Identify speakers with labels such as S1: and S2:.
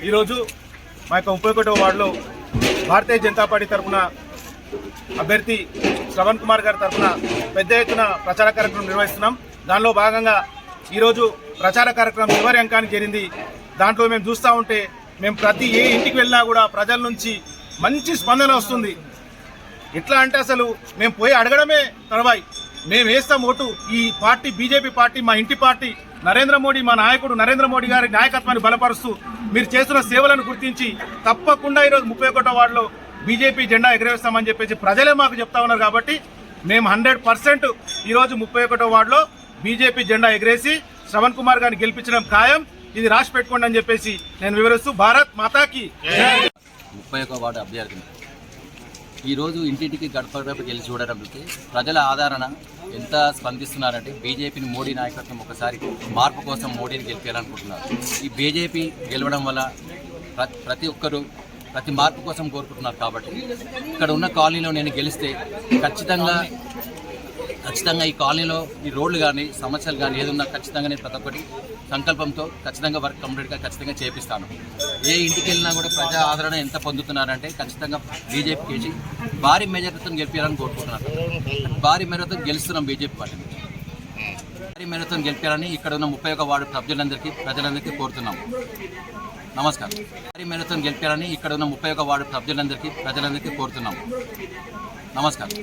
S1: ఈరోజు మా యొక్క 31వ వార్డులో భారతీయ జనతా పార్టీ తరఫున అభ్యర్థి శ్రవణ్ కుమార్ గారి తరఫున పెద్ద ఎత్తున ప్రచార కార్యక్రమం నిర్వహిస్తున్నాం. దానిలో భాగంగా ఈరోజు ప్రచార కార్యక్రమం చివరి అంకానికి చేరింది. దాంట్లో మేము చూస్తూ ఉంటే మేము ప్రతి ఏ ఇంటికి వెళ్ళినా కూడా ప్రజల నుంచి మంచి స్పందన వస్తుంది. ఎట్లా అంటే అసలు మేము పోయి అడగడమే తర్వాయి మేము వేస్తాం ఓటు. ఈ పార్టీ బీజేపీ పార్టీ మా ఇంటి పార్టీ, నరేంద్ర మోడీ మా నాయకుడు నరేంద్ర మోడీ గారి నాయకత్వాన్ని బలపరుస్తూ మీరు చేస్తున్న సేవలను గుర్తించి తప్పకుండా ఈరోజు 31వ వార్డులో బీజేపీ జెండా ఎగరవేస్తామని చెప్పేసి ప్రజలే మాకు చెప్తా ఉన్నారు. కాబట్టి మేము 100% ఈరోజు 31వ వార్డులో బీజేపీ జెండా ఎగరేసి శ్రవణ్ కుమార్ గారిని గెలిపించడం ఖాయం. ఇది రాసి పెట్టుకోండి అని చెప్పేసి నేను వివరిస్తూ భారత్ మాతాకి
S2: 31వ వార్డు అభ్యర్థిని ఈరోజు ఇంటింటికి గడప గడపకి వెళ్ళి చూడడానికి ప్రజల ఆదరణ ఎంత స్పందిస్తున్నారంటే బీజేపీని మోడీ నాయకత్వం ఒకసారి మార్పు కోసం మోడీని గెలిపేయాలనుకుంటున్నారు. ఈ బీజేపీ గెలవడం వల్ల ప్రతి ఒక్కరూ ప్రతి మార్పు కోసం కోరుకుంటున్నారు. కాబట్టి ఇక్కడ ఉన్న కాలనీలో నేను గెలిస్తే ఖచ్చితంగా ఈ కాలనీలో ఈ రోడ్లు కానీ సమస్యలు కానీ ఏదున్నా ఖచ్చితంగా నేను ప్రతి ఒక్కటి సంకల్పంతో ఖచ్చితంగా వర్క్ కంప్లీట్గా ఖచ్చితంగా చేపిస్తాను. ఏ ఇంటికి వెళ్ళినా కూడా ప్రజా ఆదరణ ఎంత పొందుతున్నారంటే ఖచ్చితంగా బీజేపీకి వేసి భారీ మెజారిటీతో గెలిపారని కోరుకుంటున్నారు. భారీ మెజారిటీతో గెలుస్తున్నాం బీజేపీ పార్టీని. భారీ మెజారిటీతో గెలిపారని ఇక్కడ ఉన్న 31వ వార్డు ప్రజలందరికీ కోరుతున్నాం. నమస్కారం. భారీ మెజారిటీతో గెలిపారని ఇక్కడ ఉన్న 31వ వార్డు ప్రజలందరికీ కోరుతున్నాం. నమస్కారం.